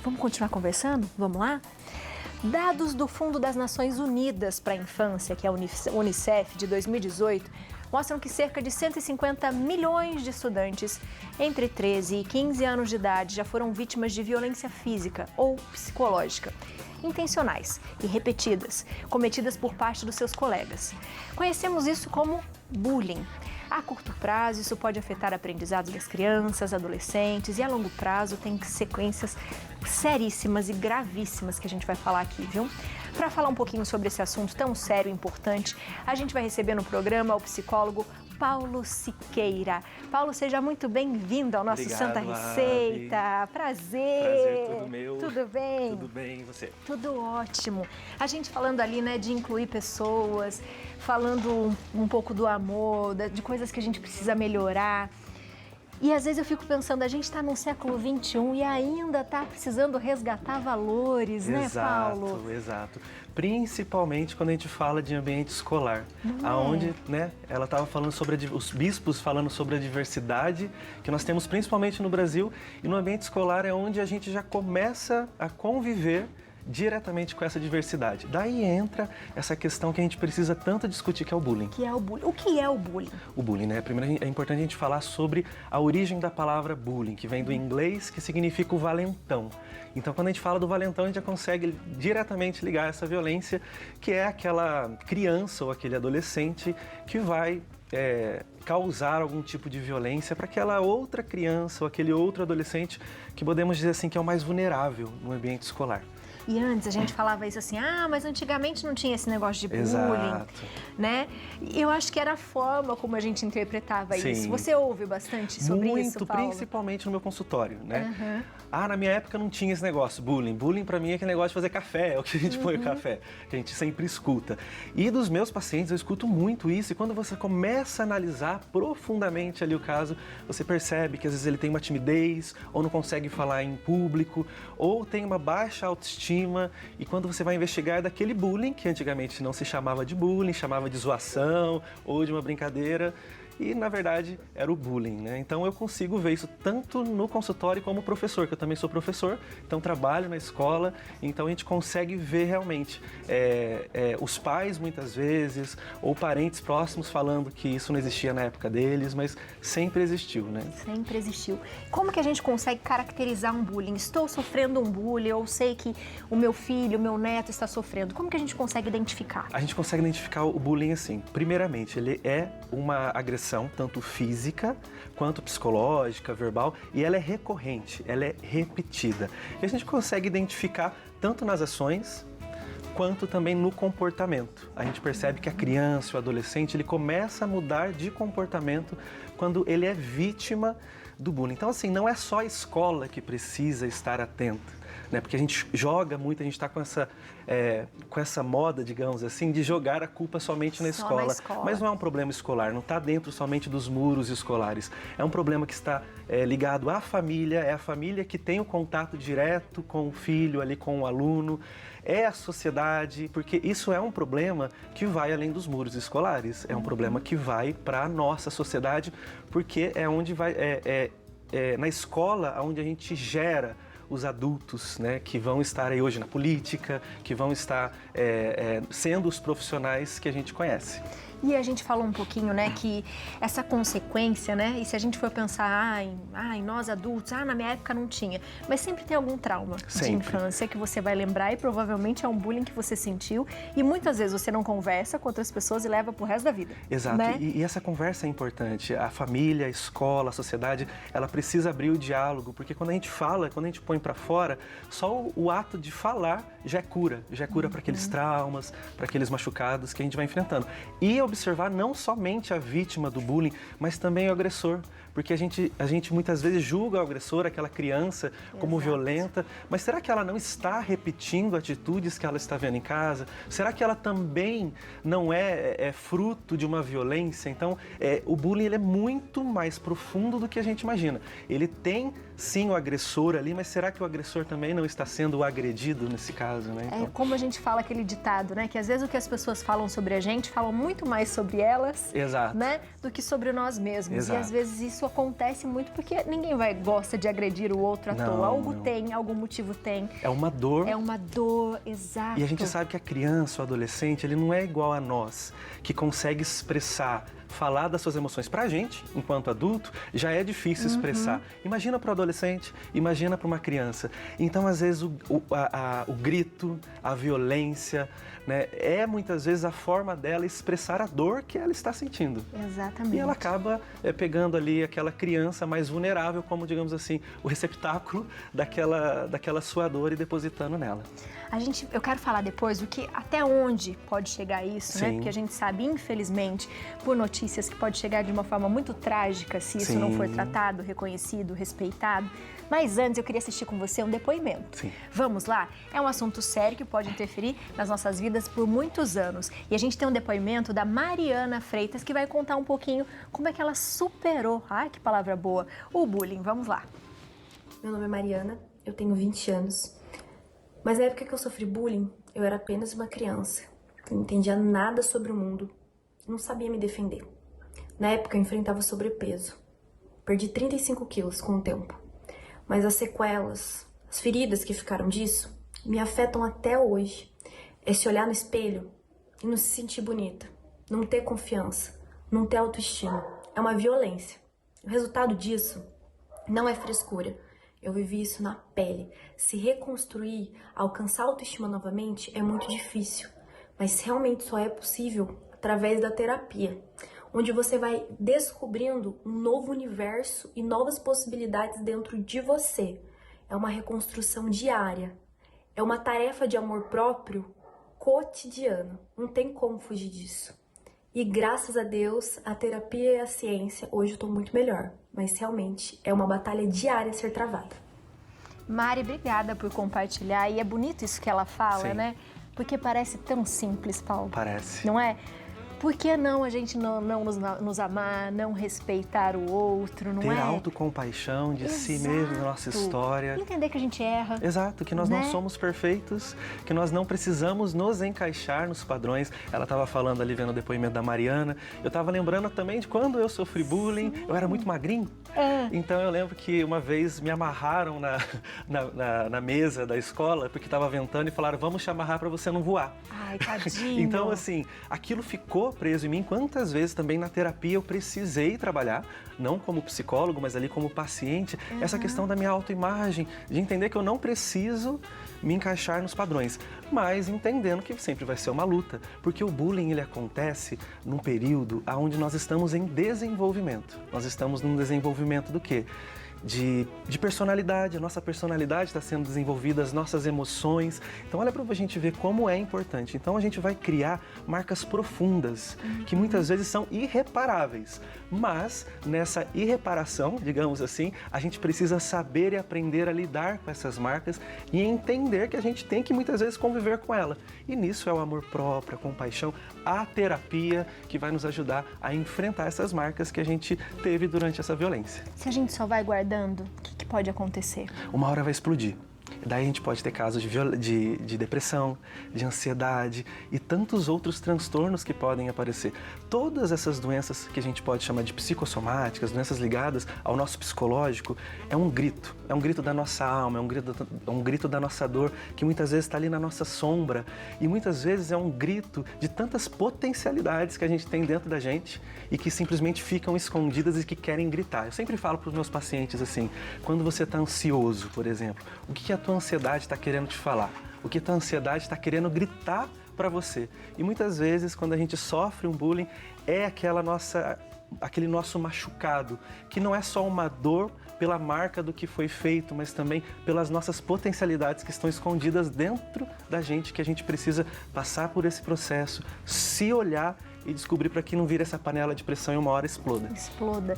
Vamos continuar conversando? Vamos lá? Dados do Fundo das Nações Unidas para a Infância, que é a Unicef, de 2018, mostram que cerca de 150 milhões de estudantes entre 13 e 15 anos de idade já foram vítimas de violência física ou psicológica, intencionais e repetidas, cometidas por parte dos seus colegas. Conhecemos isso como bullying. A curto prazo, isso pode afetar aprendizados das crianças, adolescentes, e a longo prazo tem consequências seríssimas e gravíssimas que a gente vai falar aqui, viu? Para falar um pouquinho sobre esse assunto tão sério e importante, a gente vai receber no programa o psicólogo Paulo Siqueira. Paulo, seja muito bem-vindo ao nosso Obrigado, Santa Receita. Ave. Prazer. Prazer, tudo meu. Tudo bem? Tudo bem, e você? Tudo ótimo. A gente falando ali, né, de incluir pessoas, falando um pouco do amor, de coisas que a gente precisa melhorar. E às vezes eu fico pensando, a gente está no século XXI e ainda está precisando resgatar valores, né, Paulo? Exato. Principalmente quando a gente fala de ambiente escolar, aonde, né, ela estava falando sobre os bispos falando sobre a diversidade que nós temos principalmente no Brasil, e no ambiente escolar é onde a gente já começa a conviver diretamente com essa diversidade. Daí entra essa questão que a gente precisa tanto discutir, que é o bullying. Que é o bullying. O que é o bullying? O bullying, né? Primeiro é importante a gente falar sobre a origem da palavra bullying, que vem do inglês, que significa o valentão. Então, quando a gente fala do valentão, a gente já consegue diretamente ligar essa violência, que é aquela criança ou aquele adolescente que vai causar algum tipo de violência para aquela outra criança ou aquele outro adolescente que podemos dizer assim que é o mais vulnerável no ambiente escolar. E antes a gente falava isso assim, mas antigamente não tinha esse negócio de bullying, Exato. né? Eu acho que era a forma como a gente interpretava Sim. isso. Você ouve bastante sobre isso, Paulo? Muito, principalmente no meu consultório, né? Na minha época não tinha esse negócio, bullying. Bullying pra mim é aquele negócio de fazer café, é o que a gente põe o café, que a gente sempre escuta. E dos meus pacientes eu escuto muito isso, e quando você começa a analisar profundamente ali o caso, você percebe que às vezes ele tem uma timidez, ou não consegue falar em público, ou tem uma baixa autoestima, e quando você vai investigar é daquele bullying, que antigamente não se chamava de bullying, chamava de zoação ou de uma brincadeira, e na verdade era o bullying, né? Então eu consigo ver isso tanto no consultório como professor, que eu também sou professor, então trabalho na escola, então a gente consegue ver realmente os pais muitas vezes, ou parentes próximos falando que isso não existia na época deles, mas sempre existiu, né? Sempre existiu. Como que a gente consegue caracterizar um bullying? Estou sofrendo um bullying, ou sei que o meu filho, o meu neto está sofrendo. Como que a gente consegue identificar? A gente consegue identificar o bullying assim. Primeiramente, ele é uma agressão tanto física quanto psicológica, verbal, e ela é recorrente, ela é repetida. E a gente consegue identificar tanto nas ações quanto também no comportamento. A gente percebe que a criança, o adolescente, ele começa a mudar de comportamento quando ele é vítima do bullying. Então, assim, não é só a escola que precisa estar atenta, né? Porque a gente joga muito, a gente está com essa moda, digamos assim, de jogar a culpa somente na escola. Mas não é um problema escolar, não está dentro somente dos muros escolares. É um problema que está ligado à família, é a família que tem o contato direto com o filho, ali com o aluno, é a sociedade, porque isso é um problema que vai além dos muros escolares, é um problema que vai para a nossa sociedade, porque é onde vai, na escola onde a gente gera os adultos, né, que vão estar aí hoje na política, que vão estar sendo os profissionais que a gente conhece. E a gente falou um pouquinho, né, que essa consequência, né, e se a gente for pensar em nós adultos, na minha época não tinha, mas sempre tem algum trauma de infância que você vai lembrar e provavelmente é um bullying que você sentiu e muitas vezes você não conversa com outras pessoas e leva pro resto da vida. Exato, né? E essa conversa é importante, a família, a escola, a sociedade, ela precisa abrir o diálogo, porque quando a gente fala, quando a gente põe para fora, só o ato de falar já é cura para aqueles traumas, para aqueles machucados que a gente vai enfrentando. E observar não somente a vítima do bullying, mas também o agressor, porque a gente muitas vezes julga o agressor, aquela criança, como violenta, mas será que ela não está repetindo atitudes que ela está vendo em casa? Será que ela também não é fruto de uma violência? Então, o bullying ele é muito mais profundo do que a gente imagina. Ele tem sim o agressor ali, mas será que o agressor também não está sendo o agredido nesse caso, né? Então... como a gente fala aquele ditado, né? Que às vezes o que as pessoas falam sobre a gente, falam muito mais sobre elas, Exato. né? Do que sobre nós mesmos. Exato. E às vezes isso isso acontece muito porque ninguém gosta de agredir o outro à toa. Algo não. tem, algum motivo tem. É uma dor. É uma dor, exato. E a gente sabe que a criança, o adolescente, ele não é igual a nós, que consegue expressar, falar das suas emoções. Pra gente, enquanto adulto, já é difícil expressar. Imagina para o adolescente, imagina para uma criança. Então, às vezes, o grito, a violência, né, é muitas vezes a forma dela expressar a dor que ela está sentindo. Exatamente. E ela acaba pegando ali aquela criança mais vulnerável, como, digamos assim, o receptáculo daquela sua dor e depositando nela. Eu quero falar depois do que até onde pode chegar isso, né? Sim. Porque a gente sabe, infelizmente, por notícias que pode chegar de uma forma muito trágica se isso não for tratado, reconhecido, respeitado. Mas antes eu queria assistir com você um depoimento. Sim. Vamos lá? É um assunto sério que pode interferir nas nossas vidas por muitos anos. E a gente tem um depoimento da Mariana Freitas que vai contar um pouquinho como é que ela superou, ai que palavra boa, o bullying. Vamos lá. Meu nome é Mariana, eu tenho 20 anos. Mas na época que eu sofri bullying, eu era apenas uma criança. Eu não entendia nada sobre o mundo, não sabia me defender. Na época eu enfrentava sobrepeso. Perdi 35 quilos com o tempo. Mas as sequelas, as feridas que ficaram disso, me afetam até hoje. É se olhar no espelho e não se sentir bonita, não ter confiança, não ter autoestima. É uma violência. O resultado disso não é frescura. Eu vivi isso na pele. Se reconstruir, alcançar a autoestima novamente é muito difícil. Mas realmente só é possível através da terapia, onde você vai descobrindo um novo universo e novas possibilidades dentro de você. É uma reconstrução diária. É uma tarefa de amor próprio cotidiana. Não tem como fugir disso. E graças a Deus, a terapia e a ciência, hoje eu tô muito melhor. Mas realmente é uma batalha diária a ser travada. Mari, obrigada por compartilhar. E é bonito isso que ela fala, Sim. né? Porque parece tão simples, Paulo. Parece. Não é? Por que não a gente não nos amar, não respeitar o outro, não Ter é? autocompaixão de si mesmo, da nossa Exato. história. Entender que a gente erra. Exato, que nós Né? não somos perfeitos, que nós não precisamos nos encaixar nos padrões. Ela estava falando ali, vendo o depoimento da Mariana. Eu estava lembrando também de quando eu sofri bullying. Eu era muito magrinho. Então eu lembro que uma vez me amarraram na mesa da escola, porque estava ventando, e falaram, vamos te amarrar para você não voar. Ai, tadinho. Então, assim, aquilo ficou preso em mim. Quantas vezes também na terapia eu precisei trabalhar, não como psicólogo, mas ali como paciente, essa questão da minha autoimagem, de entender que eu não preciso me encaixar nos padrões, mas entendendo que sempre vai ser uma luta, porque o bullying ele acontece num período onde nós estamos em desenvolvimento. Nós estamos num desenvolvimento do quê? De personalidade, a nossa personalidade está sendo desenvolvida, as nossas emoções. Então olha para a gente ver como é importante. Então a gente vai criar marcas profundas, que muitas vezes são irreparáveis. Mas nessa irreparação, digamos assim, a gente precisa saber e aprender a lidar com essas marcas e entender que a gente tem que muitas vezes conviver com ela. E nisso é o amor próprio, a compaixão, a terapia que vai nos ajudar a enfrentar essas marcas que a gente teve durante essa violência. Se a gente só vai guardando, o que pode acontecer? Uma hora vai explodir. Daí a gente pode ter casos de depressão, de ansiedade e tantos outros transtornos que podem aparecer. Todas essas doenças que a gente pode chamar de psicossomáticas, doenças ligadas ao nosso psicológico, é um grito da nossa alma, é um grito da nossa dor, que muitas vezes está ali na nossa sombra. E muitas vezes é um grito de tantas potencialidades que a gente tem dentro da gente e que simplesmente ficam escondidas e que querem gritar. Eu sempre falo para os meus pacientes assim, quando você está ansioso, por exemplo, o que a tua ansiedade está querendo te falar? O que a tua ansiedade está querendo gritar para você? E muitas vezes, quando a gente sofre um bullying, é aquele nosso machucado, que não é só uma dor pela marca do que foi feito, mas também pelas nossas potencialidades que estão escondidas dentro da gente, que a gente precisa passar por esse processo, se olhar e descobrir para que não vire essa panela de pressão e uma hora exploda. Exploda.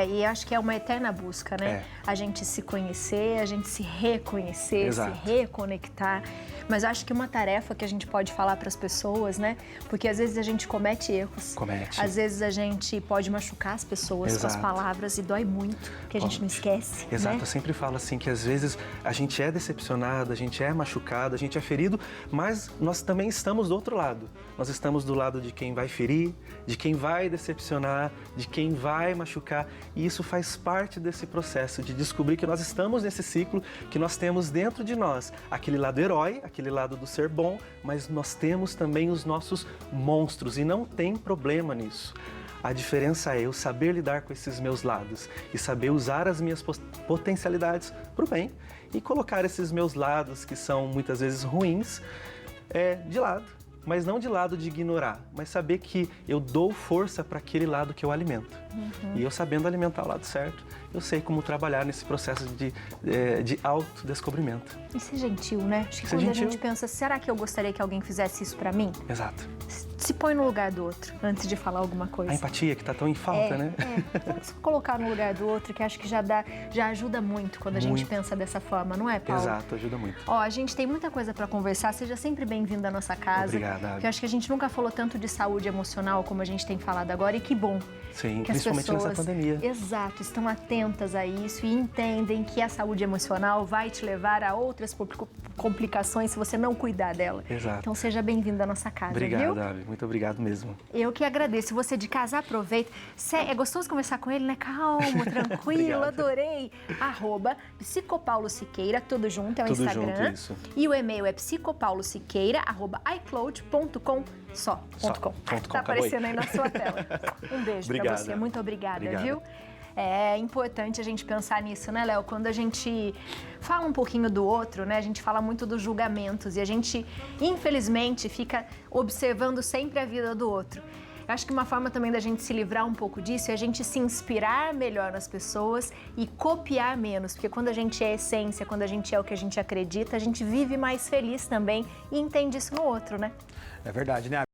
E acho que é uma eterna busca, né? A gente se conhecer, a gente se reconhecer, Exato. se reconectar. Mas acho que uma tarefa que a gente pode falar para as pessoas, né? Porque às vezes a gente comete erros. Às vezes a gente pode machucar as pessoas com as palavras e dói muito, que a gente não esquece. Exato, né? Eu sempre falo assim que às vezes a gente é decepcionado, a gente é machucado, a gente é ferido, mas nós também estamos do outro lado. Nós estamos do lado de quem vai ferir, de quem vai decepcionar, de quem vai machucar. E isso faz parte desse processo de descobrir que nós estamos nesse ciclo, que nós temos dentro de nós aquele lado herói, aquele lado do ser bom, mas nós temos também os nossos monstros e não tem problema nisso. A diferença é eu saber lidar com esses meus lados e saber usar as minhas potencialidades para o bem e colocar esses meus lados, que são muitas vezes ruins, de lado. Mas não de lado de ignorar, mas saber que eu dou força para aquele lado que eu alimento. E eu sabendo alimentar o lado certo, eu sei como trabalhar nesse processo de autodescobrimento. E ser gentil, né? Acho que Ser quando gentil. a gente pensa, será que eu gostaria que alguém fizesse isso pra mim? Exato. Se põe no lugar do outro, antes de falar alguma coisa. A empatia que está tão em falta, né? Então, se colocar no lugar do outro, que acho que já ajuda muito quando a gente Muito. pensa dessa forma, não é, Paulo? Exato, ajuda muito. Ó, a gente tem muita coisa para conversar, seja sempre bem-vindo à nossa casa. Obrigada, Abby. Eu acho que a gente nunca falou tanto de saúde emocional como a gente tem falado agora, e que bom. Sim, Que as principalmente pessoas, nessa pandemia. Exato, estão atentas a isso e entendem que a saúde emocional vai te levar a outras complicações se você não cuidar dela. Exato. Então seja bem-vindo à nossa casa, viu? Obrigado, Abby. Muito obrigado mesmo. Eu que agradeço. Você de casa, aproveita. É gostoso conversar com ele, né? Calmo, tranquilo, Obrigado. adorei. @psicopaulosiqueira, tudo junto, é o Tudo Instagram. junto, isso. E o e-mail é psicopaulosiqueira@icloud.com. Só, ponto .com. Ponto com, Tá acabou aparecendo aí na sua tela. Um beijo pra Obrigado. você. Muito obrigada, Obrigado. viu? É importante a gente pensar nisso, né, Léo? Quando a gente fala um pouquinho do outro, né? A gente fala muito dos julgamentos e a gente, infelizmente, fica observando sempre a vida do outro. Eu acho que uma forma também da gente se livrar um pouco disso é a gente se inspirar melhor nas pessoas e copiar menos, porque quando a gente é a essência, quando a gente é o que a gente acredita, a gente vive mais feliz também e entende isso no outro, né? É verdade, né?